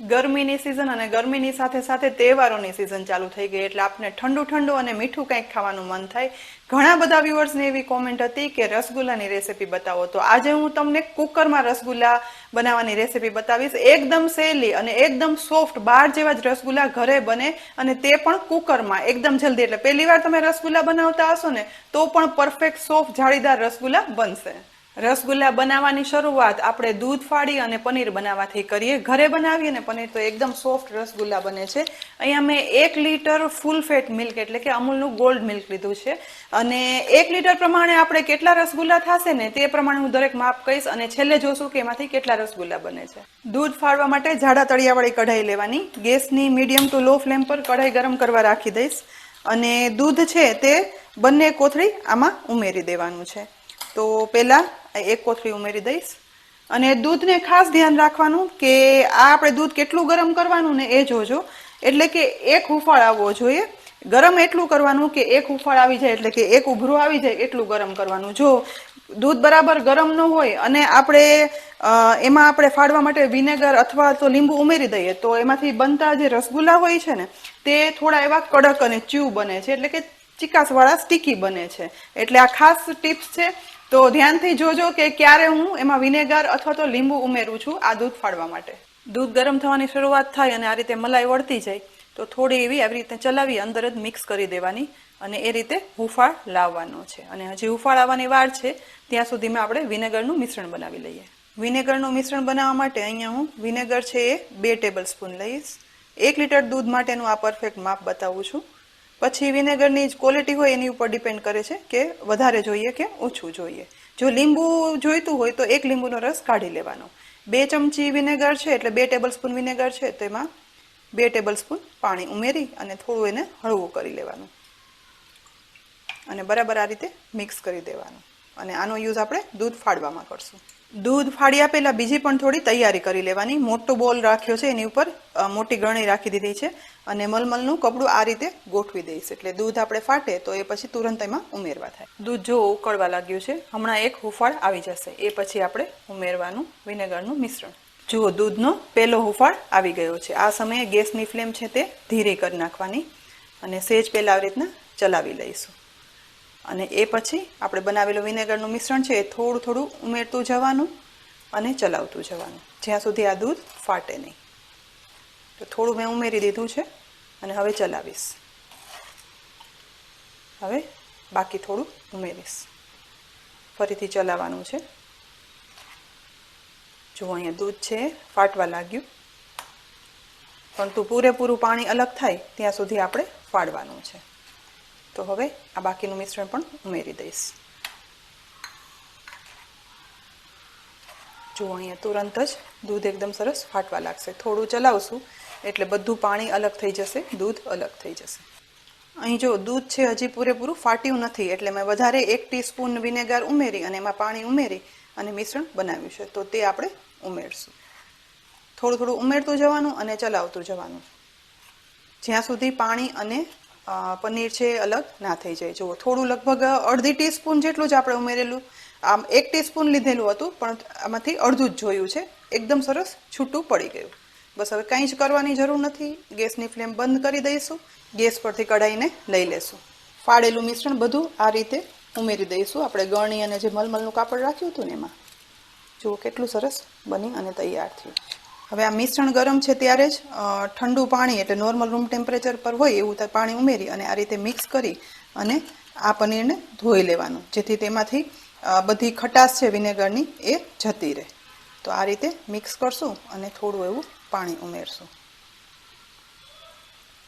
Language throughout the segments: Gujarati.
ગરમીની સિઝન અને ગરમીની સાથે સાથે તહેવારોની સિઝન ચાલુ થઈ ગઈ એટલે આપણે ઠંડુ ઠંડુ અને મીઠું કંઈક ખાવાનું મન થાય. ઘણા બધા વ્યુઅર્સની એવી કોમેન્ટ હતી કે રસગુલ્લાની રેસીપી બતાવો. તો આજે હું તમને કુકરમાં રસગુલ્લા બનાવવાની રેસીપી બતાવીશ. એકદમ સહેલી અને એકદમ સોફ્ટ બાર જેવા જ રસગુલ્લા ઘરે બને અને તે પણ કુકરમાં એકદમ જલ્દી. એટલે પહેલી વાર તમે રસગુલ્લા બનાવતા હશો ને તો પણ પરફેક્ટ સોફ્ટ જાળીદાર રસગુલ્લા બનશે. રસગુલ્લા બનાવવાની શરૂઆત આપણે દૂધ ફાડી અને પનીર બનાવવાથી કરીએ. ઘરે બનાવીએ ને પનીર તો એકદમ સોફ્ટ રસગુલ્લા બને છે. અહીંયા મેં 1 લીટર ફૂલ ફેટ મિલ્ક એટલે કે અમૂલનું ગોલ્ડ મિલ્ક લીધું છે અને 1 લીટર પ્રમાણે આપણે કેટલા રસગુલ્લા થશે ને તે પ્રમાણે હું દરેક માપ કહીશ અને છેલ્લે જોશું કે એમાંથી કેટલા રસગુલ્લા બને છે. દૂધ ફાડવા માટે જાડા તળિયાવાળી કઢાઈ લેવાની. ગેસની મીડિયમ ટુ લો ફ્લેમ પર કઢાઈ ગરમ કરવા રાખી દઈશ અને દૂધ છે તે બંને કોથળી આમાં ઉમેરી દેવાનું છે. તો પહેલાં 1 કોથળી ઉમેરી દઈશ અને દૂધને ખાસ ધ્યાન રાખવાનું કે આ આપણે દૂધ કેટલું ગરમ કરવાનું ને એ જોજો. એટલે કે એક હુંફાળ આવવો જોઈએ. ગરમ એટલું કરવાનું કે એક હુંફાળ આવી જાય એટલે કે એક ઉભરો આવી જાય એટલું ગરમ કરવાનું. જો દૂધ બરાબર ગરમ ન હોય અને એમાં આપણે ફાડવા માટે વિનેગર અથવા તો લીંબુ ઉમેરી દઈએ તો એમાંથી બનતા જે રસગુલ્લા હોય છે ને તે થોડા એવા કડક અને ચ્યુ બને છે એટલે કે ચીકાસવાળા સ્ટીકી બને છે. એટલે આ ખાસ ટિપ્સ છે. તો ધ્યાનથી જોજો કે ક્યારે હું એમાં વિનેગર અથવા તો લીંબુ ઉમેરું છું આ દૂધ ફાડવા માટે. દૂધ ગરમ થવાની શરૂઆત થાય અને આ રીતે મલાઈ વળતી જાય તો થોડી એવી આવી રીતે ચલાવી અંદર જ મિક્સ કરી દેવાની અને એ રીતે હુંફાળ લાવવાનો છે. અને હજી હુંફાળ આવવાની વાર છે ત્યાં સુધીમાં આપણે વિનેગરનું મિશ્રણ બનાવી લઈએ. વિનેગરનું મિશ્રણ બનાવવા માટે અહીંયા હું વિનેગર છે એ 2 ટેબલ સ્પૂન લઈશ. 1 લીટર દૂધ માટેનું આ પરફેક્ટ માપ બતાવું છું. પછી વિનેગરની જ ક્વોલિટી હોય એની ઉપર ડિપેન્ડ કરે છે કે વધારે જોઈએ કે ઓછું જોઈએ. જો લીંબુ જોઈતું હોય તો 1 લીંબુનો રસ કાઢી લેવાનો. 2 ચમચી વિનેગર છે એટલે 2 ટેબલ સ્પૂન વિનેગર છે તેમાં 2 ટેબલ સ્પૂન પાણી ઉમેરી અને થોડું એને હળવું કરી લેવાનું અને બરાબર આ રીતે મિક્સ કરી દેવાનું. અને આનો યુઝ આપણે દૂધ ફાડવામાં કરશું. દૂધ ફાડ્યા પહેલાં બીજી પણ થોડી તૈયારી કરી લેવાની. મોટો બોલ રાખ્યો છે એની ઉપર મોટી ગરણી રાખી દીધી છે અને મલમલનું કપડું આ રીતે ગોઠવી દઈશ એટલે દૂધ આપણે ફાટે તો એ પછી તુરંત એમાં ઉમેરવા થાય. દૂધ જો ઉકળવા લાગ્યું છે હમણાં એક હુંફાળ આવી જશે એ પછી આપણે ઉમેરવાનું વિનેગરનું મિશ્રણ. જુઓ દૂધનો પહેલો હુંફાળ આવી ગયો છે. આ સમયે ગેસની ફ્લેમ છે તે ધીરી કરી નાખવાની અને સહેજ પહેલાં આવી રીતના ચલાવી લઈશું અને એ પછી આપણે બનાવેલું વિનેગરનું મિશ્રણ છે એ થોડું થોડું ઉમેરતું જવાનું અને ચલાવતું જવાનું જ્યાં સુધી આ દૂધ ફાટે નહીં. તો થોડું મેં ઉમેરી દીધું છે અને હવે ચલાવીશ. હવે બાકી થોડું ઉમેરીશ. ફરીથી ચલાવવાનું છે. જો અહીંયા દૂધ છે ફાટવા લાગ્યું પરંતુ પૂરેપૂરું પાણી અલગ થાય ત્યાં સુધી આપણે ફાડવાનું છે. તો હવે આ બાકીનું મિશ્રણ પણ ઉમેરી દઈશ. જો અહીંયા તુરંત જ દૂધ એકદમ સરસ ફાટવા લાગશે. થોડું ચલાવશું એટલે બધું પાણી અલગ થઈ જશે, દૂધ અલગ થઈ જશે. અહીં જો દૂધ છે હજી પૂરેપૂરું ફાટ્યું નથી એટલે મેં વધારે 1 ટીસ્પૂન વિનેગર ઉમેરી અને એમાં પાણી ઉમેરી અને મિશ્રણ બનાવ્યું છે. તો તે આપણે ઉમેરશું. થોડું થોડું ઉમેરતું જવાનું અને ચલાવતું જવાનું જ્યાં સુધી પાણી અને પનીર છે અલગ ના થઈ જાય. જુઓ થોડું લગભગ અડધી ટીસ્પૂન જેટલું જ આપણે ઉમેરેલું. આમ 1 ટીસ્પૂન લીધેલું હતું પણ આમાંથી અડધું જ જોયું છે. એકદમ સરસ છૂટું પડી ગયું. બસ હવે કંઈ જ કરવાની જરૂર નથી. ગેસની ફ્લેમ બંધ કરી દઈશું. ગેસ પરથી કઢાઈને લઈ લેશું. ફાડેલું મિશ્રણ બધું આ રીતે ઉમેરી દઈશું. આપણે ગળણી અને જે મલમલનું કાપડ રાખ્યું હતું ને એમાં. જુઓ કેટલું સરસ બની અને તૈયાર થયું. હવે આ મિશ્રણ ગરમ છે ત્યારે જ ઠંડુ પાણી એટલે નોર્મલ રૂમ ટેમ્પરેચર પર હોય એવું પાણી ઉમેરી અને આ રીતે મિક્સ કરી અને આ પનીરને ધોઈ લેવાનું જેથી તેમાંથી બધી ખટાશ છે વિનેગરની એ જતી રહે. તો આ રીતે મિક્સ કરશું અને થોડું એવું પાણી ઉમેરશું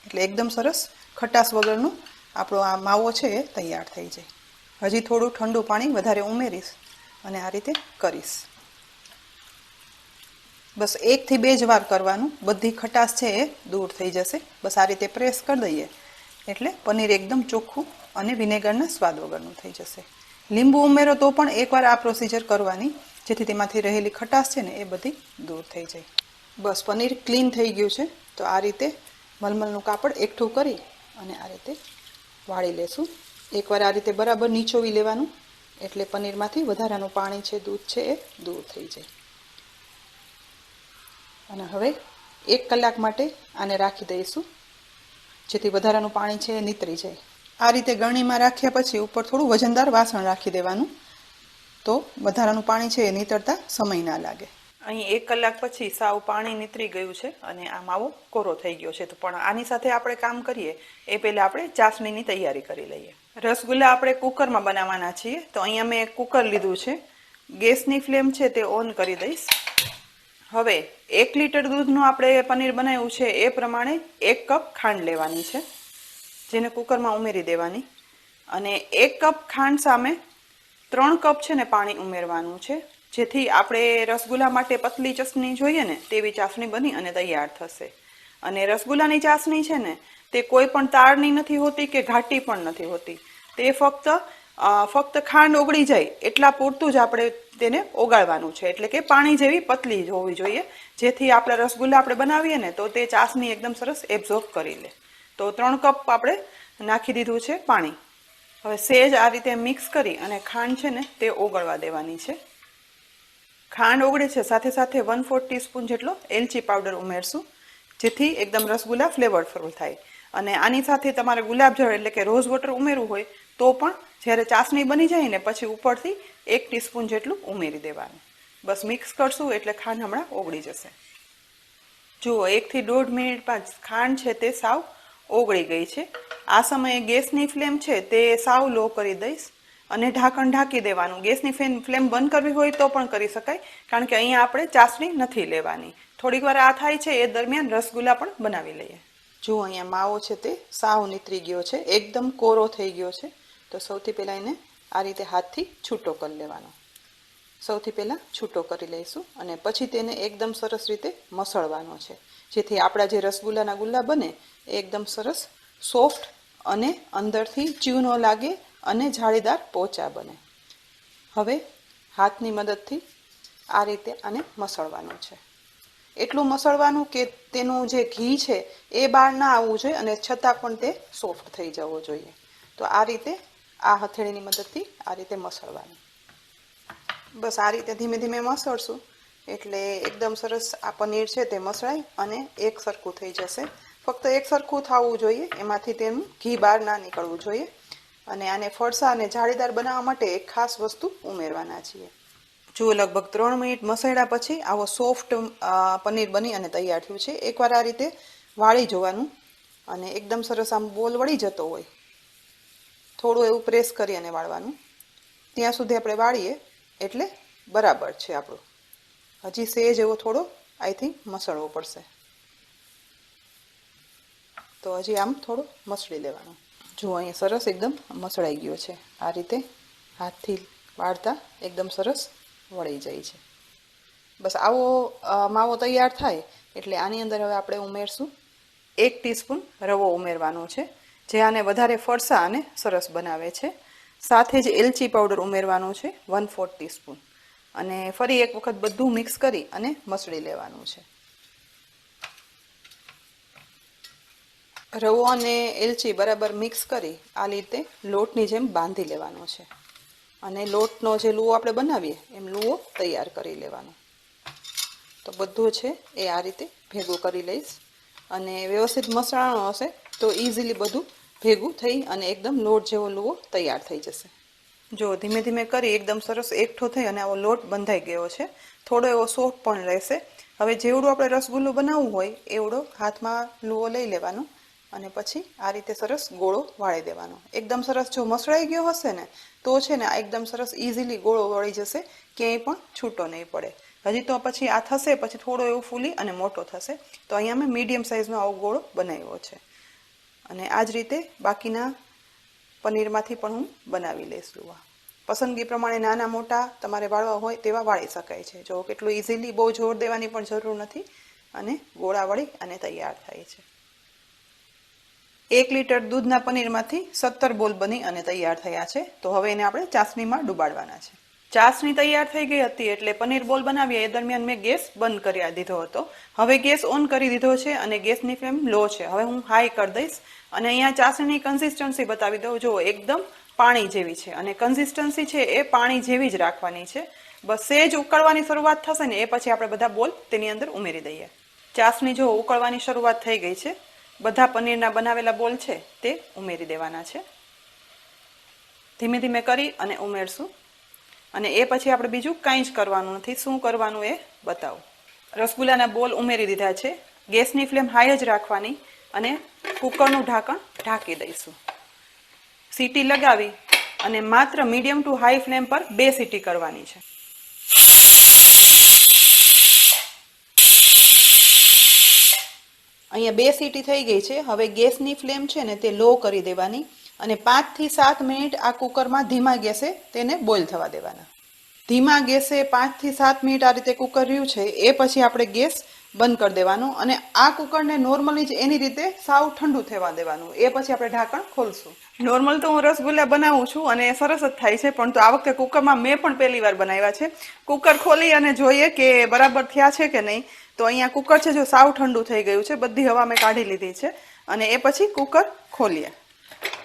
એટલે એકદમ સરસ ખટાશ વગરનું આપણો આ માવો છે એ તૈયાર થઈ જાય. હજી થોડું ઠંડુ પાણી વધારે ઉમેરીશ અને આ રીતે કરીશ. બસ 1 થી 2 જ વાર કરવાનું. બધી ખટાશ છે એ દૂર થઈ જશે. બસ આ રીતે પ્રેસ કરી દઈએ એટલે પનીર એકદમ ચોખ્ખું અને વિનેગરના સ્વાદ વગરનું થઈ જશે. લીંબુ ઉમેરો તો પણ એકવાર આ પ્રોસિજર કરવાની જેથી તેમાંથી રહેલી ખટાશ છે ને એ બધી દૂર થઈ જાય. બસ પનીર ક્લીન થઈ ગયું છે. તો આ રીતે મલમલનું કાપડ એકઠું કરી અને આ રીતે વાળી લેશું. એકવાર આ રીતે બરાબર નીચોવી લેવાનું એટલે પનીરમાંથી વધારાનું પાણી છે દૂધ છે એ દૂર થઈ જાય. અને હવે 1 કલાક માટે આને રાખી દઈશું, જેથી વધારાનું પાણી છે એ નીતરી જાય. આ રીતે ગરણીમાં રાખ્યા પછી ઉપર થોડું વજનદાર વાસણ રાખી દેવાનું, તો વધારાનું પાણી છે એ નીતરતા સમય ના લાગે. અહીં 1 કલાક પછી સાવ પાણી નીતરી ગયું છે અને આ માવો કોરો થઈ ગયો છે. તો પણ આની સાથે આપણે કામ કરીએ એ પહેલાં આપણે ચાસણીની તૈયારી કરી લઈએ. રસગુલ્લા આપણે કુકરમાં બનાવવાના છીએ, તો અહીંયા મેં એક કુકર લીધું છે. ગેસની ફ્લેમ છે તે ઓન કરી દઈશ. હવે 1 લીટર દૂધનું આપણે પનીર બનાવ્યું છે એ પ્રમાણે 1 કપ ખાંડ લેવાની છે, જેને કુકરમાં ઉમેરી દેવાની. અને 1 કપ ખાંડ સામે 3 કપ છે ને પાણી ઉમેરવાનું છે, જેથી આપણે રસગુલ્લા માટે પતલી ચાસણી જોઈએ ને તેવી ચાસણી બની અને તૈયાર થશે. અને રસગુલ્લાની ચાસણી છે ને તે કોઈ પણ તારની નથી હોતી કે ઘાટી પણ નથી હોતી. તે ફક્ત ખાંડ ઓગળી જાય એટલા પૂરતું જ આપણે તેને ઓગાળવાનું છે, એટલે કે પાણી જેવી પતલી હોવી જોઈએ, જેથી આપણે રસગુલ્લા આપણે બનાવીએ ને તો તે ચાસણી એકદમ સરસ એબ્ઝોર્બ કરી લે. તો 3 કપ આપણે નાખી દીધું છે પાણી. હવે સેજ આ રીતે મિક્સ કરી અને ખાંડ છે ને તે ઓગળવા દેવાની છે. ખાંડ ઓગળે છે સાથે સાથે 1/4 ટીસ્પૂન જેટલો એલચી પાવડર ઉમેરશું, જેથી એકદમ રસગુલ્લા ફ્લેવરફુલ થાય. અને આની સાથે તમારે ગુલાબજળ એટલે કે રોઝ વોટર ઉમેરવું હોય તો પણ જ્યારે ચાસણી બની જાય ને પછી ઉપરથી 1 ટીસ્પૂન જેટલું ઉમેરી દેવાનું. બસ મિક્સ કરશું એટલે ખાંડ હમણાં ઓગળી જશે. જુઓ 1 થી 1.5 મિનિટ બાદ ખાંડ છે તે સાવ ઓગળી ગઈ છે. આ સમયે ગેસની ફ્લેમ છે તે સાવ લો કરી દઈશ અને ઢાંકણ ઢાંકી દેવાનું. ગેસની ફ્લેમ બંધ કરવી હોય તો પણ કરી શકાય, કારણ કે અહીંયા આપણે ચાસણી નથી લેવાની. થોડીક વાર આ થાય છે એ દરમિયાન રસગુલ્લા પણ બનાવી લઈએ. જો અહીંયા માવો છે તે સાવ નીતરી ગયો છે, એકદમ કોરો થઈ ગયો છે. તો સૌથી પહેલાં એને આ રીતે હાથથી છૂટો કરી લેવાનો. સૌથી પહેલાં છૂટો કરી લઈશું અને પછી તેને એકદમ સરસ રીતે મસળવાનો છે, જેથી આપણા જે રસગુલ્લાના ગુલ્લા બને એ એકદમ સરસ સોફ્ટ અને અંદરથી ચ્યુ ન લાગે અને જાળીદાર પોચા બને. હવે હાથની મદદથી આ રીતે આને મસળવાનું છે. એટલું મસળવાનું કે તેનું જે ઘી છે એ બહાર ના આવવું જોઈએ અને છતાં પણ તે સોફ્ટ થઈ જવો જોઈએ. તો આ રીતે આ હથેળીની મદદથી આ રીતે મસળવાનું. બસ આ રીતે ધીમે ધીમે મસળશું એટલે એકદમ સરસ આ પનીર છે તે મસળાય અને એક સરખું થઈ જશે. ફક્ત એક સરખું થવું જોઈએ, એમાંથી તેનું ઘી બહાર ના નીકળવું જોઈએ. અને આને ફરસા અને જાળીદાર બનાવવા માટે એક ખાસ વસ્તુ ઉમેરવાના છીએ. જુઓ લગભગ 3 મિનિટ મસળ્યા પછી આવો સોફ્ટ પનીર બની અને તૈયાર થયું છે. એકવાર આ રીતે વાળી જોવાનું અને એકદમ સરસ આમ બોલ વળી જતો હોય થોડું એવું પ્રેસ કરી અને વાળવાનું. ત્યાં સુધી આપણે વાળીએ એટલે બરાબર છે આપણું. હજી સેજ એવો થોડો આઈ થિંક મસળવો પડશે, તો હજી આમ થોડું મસળી લેવાનું. જો અહીંયા સરસ એકદમ મસળાઈ ગયો છે. આ રીતે હાથથી વાળતા એકદમ સરસ વળી જાય છે. બસ આવો માવો તૈયાર થાય એટલે આની અંદર હવે આપણે ઉમેરશું 1 ટીસ્પૂન રવો ઉમેરવાનો છે, જે આને વધારે ફરસા અને સરસ બનાવે છે. સાથે જ એલચી પાવડર ઉમેરવાનું છે 1/4 ટીસ્પૂન. અને ફરી એક વખત બધું મિક્સ કરી અને મસળી લેવાનું છે. રવો અને એલચી બરાબર મિક્સ કરી આ રીતે લોટની જેમ બાંધી લેવાનો છે અને લોટનો જે લુઓ આપણે બનાવીએ એમ લુઓ તૈયાર કરી લેવાનો. તો બધું છે એ આ રીતે ભેગું કરી લઈશ અને વ્યવસ્થિત મસળાનો હશે તો ઇઝીલી બધું ભેગું થઈ અને એકદમ લોટ જેવો લુઓ તૈયાર થઈ જશે. જો ધીમે ધીમે કરી એકદમ સરસ એકઠો થઈ અને આવો લોટ બંધાઈ ગયો છે. થોડો એવો સોફ્ટ પણ રહેશે. હવે જેવડું આપણે રસગુલ્લું બનાવવું હોય એવડો હાથમાં લુઓ લઈ લેવાનો અને પછી આ રીતે સરસ ગોળો વાળી દેવાનો. એકદમ સરસ જો મસળાઈ ગયો હશે ને તો છે ને આ એકદમ સરસ ઇઝીલી ગોળો વળી જશે, ક્યાંય પણ છૂટો નહીં પડે. હજી તો પછી આ થશે પછી થોડો એવું ફૂલી અને મોટો થશે. તો અહીંયા મેં મીડિયમ સાઇઝનો આવો ગોળો બનાવ્યો છે અને આ જ રીતે બાકીના પનીરમાંથી પણ હું બનાવી લઈશ લુવા. પસંદગી પ્રમાણે નાના મોટા તમારે વાળવા હોય તેવા વાળી શકાય છે. જો કેટલું ઇઝીલી બહુ જોર દેવાની પણ જરૂર નથી અને ગોળા વળી અને તૈયાર થાય છે. 1 લીટર દૂધના પનીરમાંથી 17 બોલ બની અને તૈયાર થયા છે. તો હવે એને આપણે ચાસણીમાં ડુબાડવાના છે. ચાસણી તૈયાર થઈ ગઈ હતી એટલે પનીર બોલ બનાવ્યા એ દરમિયાન મેં ગેસ બંધ કરી દીધો હતો. હવે ગેસ ઓન કરી દીધો છે અને ગેસની ફ્લેમ લો છે. હવે હું હાઈ કરી દઈશ અને અહીંયા ચાસણીની કન્સિસ્ટન્સી બતાવી દઉં. જો એકદમ પાણી જેવી છે અને કન્સિસ્ટન્સી છે એ પાણી જેવી જ રાખવાની છે. બસ સેજ ઉકળવાની શરૂઆત થશે ને એ પછી આપણે બધા બોલ તેની અંદર ઉમેરી દઈએ. ચાસણી જો ઉકળવાની શરૂઆત થઈ ગઈ છે. બધા પનીરના બનાવેલા બોલ છે તે ઉમેરી દેવાના છે. ધીમે ધીમે કરી અને ઉમેરશું. અને એ પછી આપણે બીજું કાંઈ જ કરવાનું નથી. શું કરવાનું એ બતાવું. રસગુલ્લાના બોલ ઉમેરી દીધા છે. ગેસની ફ્લેમ હાઈ જ રાખવાની અને કુકરનું ઢાંકણ ઢાંકી દઈશું. સીટી લગાવી અને માત્ર મીડિયમ ટુ હાઈ ફ્લેમ પર 2 સીટી કરવાની છે. અહીંયા 2 સીટી થઈ ગઈ છે. હવે ગેસની ફ્લેમ છે ને તે લો કરી દેવાની અને 5 થી 7 મિનિટ આ કુકરમાં ધીમા ગેસે તેને બોઇલ થવા દેવાના. ધીમા ગેસે 5 થી 7 મિનિટ આ રીતે કુકર રહ્યું છે એ પછી આપણે ગેસ બંધ કરી દેવાનું અને આ કુકરને નોર્મલી જ એની રીતે સાવ ઠંડુ થવા દેવાનું. એ પછી આપણે ઢાંકણ ખોલશું. નોર્મલ તો હું રસગુલ્લા બનાવું છું અને સરસ જ થાય છે, પણ તો આ વખતે કુકરમાં મેં પણ પહેલી વાર બનાવ્યા છે. કુકર ખોલી અને જોઈએ કે બરાબર થયા છે કે નહીં. તો અહીંયા કુકર છે જો સાવ ઠંડુ થઈ ગયું છે. બધી હવા મેં કાઢી લીધી છે અને એ પછી કુકર ખોલીએ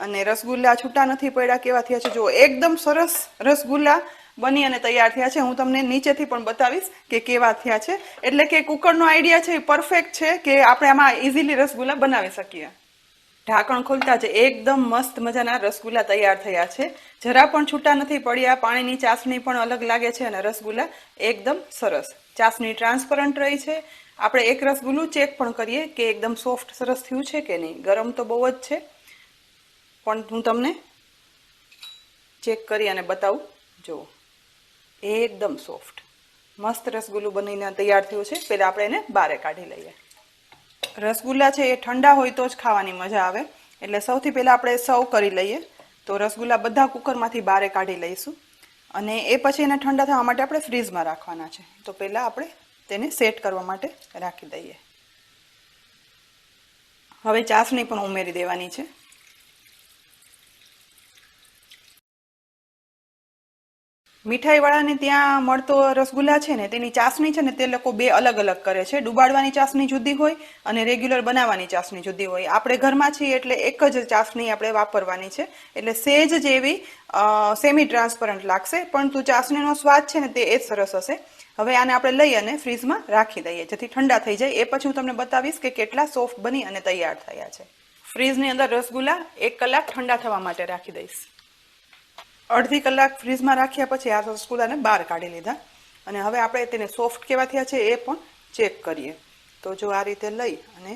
અને રસગુલ્લા છૂટા નથી પડ્યા કેવા થયા છે. જો એકદમ સરસ રસગુલ્લા બની અને તૈયાર થયા છે. હું તમને નીચેથી પણ બતાવીશ કે કેવા થયા છે. એટલે કે કુકરનો આઈડિયા છે એ પરફેક્ટ છે કે આપણે આમાં ઇઝીલી રસગુલ્લા બનાવી શકીએ. ઢાંકણ ખોલતા જ એકદમ મસ્ત મજાના રસગુલ્લા તૈયાર થયા છે. જરા પણ છૂટા નથી પડ્યા. પાણીની ચાસણી પણ અલગ લાગે છે અને રસગુલ્લા એકદમ સરસ. ચાસણી ટ્રાન્સપરન્ટ રહી છે. આપણે એક રસગુલ્લું ચેક પણ કરીએ કે એકદમ સોફ્ટ સરસ થયું છે કે નહીં. ગરમ તો બહુ જ છે, પણ હું તમને ચેક કરી અને બતાવું. જુઓ, એકદમ સોફ્ટ મસ્ત રસગુલ્લું બનીને તૈયાર થયું છે. પહેલાં આપણે એને બહાર કાઢી લઈએ. રસગુલ્લા છે એ ઠંડા હોય તો જ ખાવાની મજા આવે. એટલે સૌથી પહેલાં આપણે સર્વ કરી લઈએ. તો રસગુલ્લા બધા કુકરમાંથી બહાર કાઢી લઈશું અને એ પછી એને ઠંડા થવા માટે આપણે ફ્રીઝમાં રાખવાના છે. તો પહેલાં આપણે તેને સેટ કરવા માટે રાખી દઈએ. હવે ચાસણી પણ ઉમેરી દેવાની છે. મીઠાઈવાળાને ત્યાં મળતો રસગુલ્લા છે ને તેની ચાસણી છે ને તે લોકો 2 અલગ અલગ કરે છે. ડુબાડવાની ચાસણી જુદી હોય અને રેગ્યુલર બનાવવાની ચાસણી જુદી હોય. આપણે ઘરમાં છીએ એટલે એક જ ચાસણી આપણે વાપરવાની છે. એટલે સેજ જેવી સેમી ટ્રાન્સપરન્ટ લાગશે, પરંતુ ચાસણીનો સ્વાદ છે ને તે એ જ સરસ હશે. હવે આને આપણે લઈ અને ફ્રીઝમાં રાખી દઈએ જેથી ઠંડા થઈ જાય. એ પછી હું તમને બતાવીશ કે કેટલા સોફ્ટ બની અને તૈયાર થયા છે. ફ્રીઝની અંદર રસગુલ્લા 1 કલાક ઠંડા થવા માટે રાખી દઈશ. અડધી કલાક ફ્રીઝમાં રાખ્યા પછી આ રસગુલ્લાને બહાર કાઢી લીધા અને હવે આપણે તેને સોફ્ટ કેવા થયા છે એ પણ ચેક કરીએ. તો જો આ રીતે લઈ અને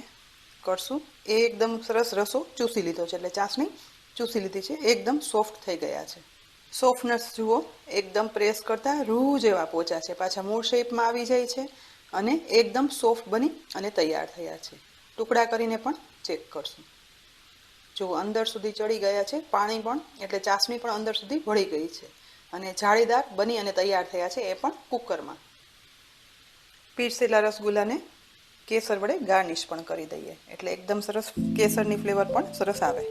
કરશું, એકદમ સરસ રસો ચૂસી લીધો છે. એટલે ચાસણી ચૂસી લીધી છે. એકદમ સોફ્ટ થઈ ગયા છે. સોફ્ટનેસ જુઓ, એકદમ પ્રેસ કરતા રૂ જેવા પોચા છે. પાછા મૂળ શેપમાં આવી જાય છે અને એકદમ સોફ્ટ બની અને તૈયાર થયા છે. ટુકડા કરીને પણ ચેક કરશું. જો અંદર સુધી ચડી ગયા છે પાણી પણ, એટલે ચાસણી પણ અંદર સુધી ભળી ગઈ છે અને જાળીદાર બની અને તૈયાર થયા છે. એ પણ કુકરમાં. પીરસેલા રસગુલ્લાને કેસર વડે ગાર્નિશ પણ કરી દઈએ એટલે એકદમ સરસ કેસરની ફ્લેવર પણ સરસ આવે.